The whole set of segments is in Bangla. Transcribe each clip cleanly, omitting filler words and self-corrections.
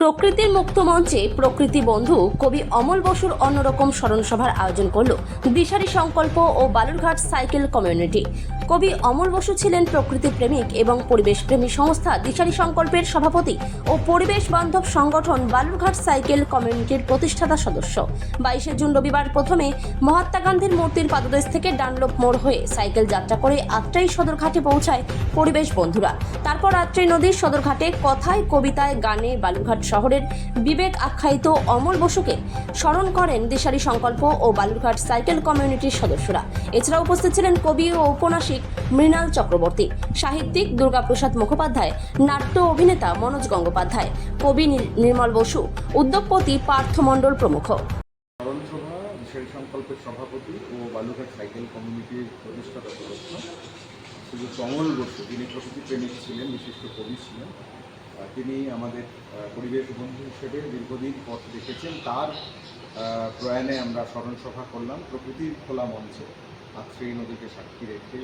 প্রকৃতির মুক্ত মঞ্চে প্রকৃতি বন্ধু কবি অমল বসুর অন্যরকম স্মরণ সভার আয়োজন করল দিশারি সংকল্প ও বালুরঘাট সাইকেল কমিউনিটি। কবি অমল বসু ছিলেন প্রকৃতি প্রেমিক এবং পরিবেশ প্রেমী সংস্থা দিশারি সংকল্পের সভাপতি ও পরিবেশ বান্ধব সংগঠন বালুরঘাট সাইকেল কমিউনিটির প্রতিষ্ঠাতা সদস্য। 22 জুন রবিবার প্রথমে মহাত্মা গান্ধীর মূর্তির পাদদেশ থেকে ডানলপ মোড় হয়ে সাইকেল যাত্রা করে আত্রাই সদরঘাটে পৌঁছায় পরিবেশ বন্ধুরা। তারপর আত্রাই নদীর সদরঘাটে কথায় কবিতায় গানে বালুরঘাট শহরের বিবেক আখ্যায়িত অমল বসুকে স্মরণ করেন দিশারি সংকল্প ও বালুরঘাট সাইকেল কমিউনিটির সদস্যরা। এছাড়া উপস্থিত ছিলেন কবি ও ঔপন্যাসিক মৃণাল চক্রবর্তী, সাহিত্যিক দুর্গাপ্রসাদ মুখোপাধ্যায়, নাট্য অভিনেতা মনোজ গঙ্গোপাধ্যায়, কবি নির্মল বসু, উদ্যোগপতি পার্থ মণ্ডল প্রমুখ। স্মরণসভা দিশারি সংকল্পের সভাপতি ও বালুরঘাট সাইকেল কমিউনিটির প্রতিষ্ঠাতা সদস্য শ্রী অমল বসু, যিনি প্রকৃতি প্রেমিক ছিলেন, বিশিষ্ট কবি ছিলেন। তিনি আমাদের পরিবেশ বন্ধু হিসেবে দীর্ঘদিন পথ দেখেছেন। তার প্রয়াণে আমরা স্মরণসভা করলাম প্রকৃতির খোলা মঞ্চে। আত্রাই নদীকে সাক্ষী রেখে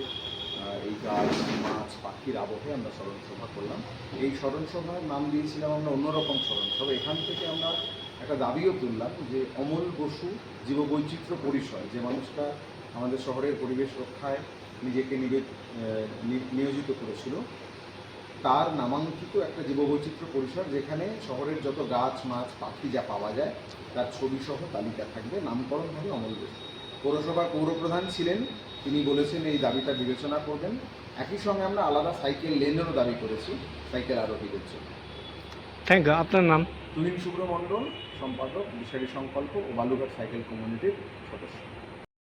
এই গাছ, মাছ, পাখির আবহে আমরা স্মরণসভা করলাম। এই স্মরণসভার নাম দিয়েছিলাম আমরা অন্যরকম স্মরণসভা। এখান থেকে আমরা একটা দাবিও তুললাম যে অমল বসু জীববৈচিত্র্য পরিসর, যে মানুষটা আমাদের শহরের পরিবেশ রক্ষায় নিজেকে নিয়োজিত করেছিল, তার নামাঙ্কিত একটা জীববৈচিত্র্য পরিসর, যেখানে শহরের যত গাছ, মাছ, পাখি যা পাওয়া যায় তার ছবিসহ তালিকা থাকবে, নামকরণ হবে অমল বসু। পৌরসভার পৌরপ্রধান ছিলেন, তিনি বলেছেন এই দাবিটা বিবেচনা করবেন। একই সঙ্গে আমরা আলাদা সাইকেল লেনেরও দাবি করেছি সাইকেল আরোহীদের জন্য। Thank you. আপনার নাম? তুহিন শুভ্র মণ্ডল, সম্পাদক দিশারি সংকল্প ও বালুরঘাট সাইকেল কমিউনিটির সদস্য।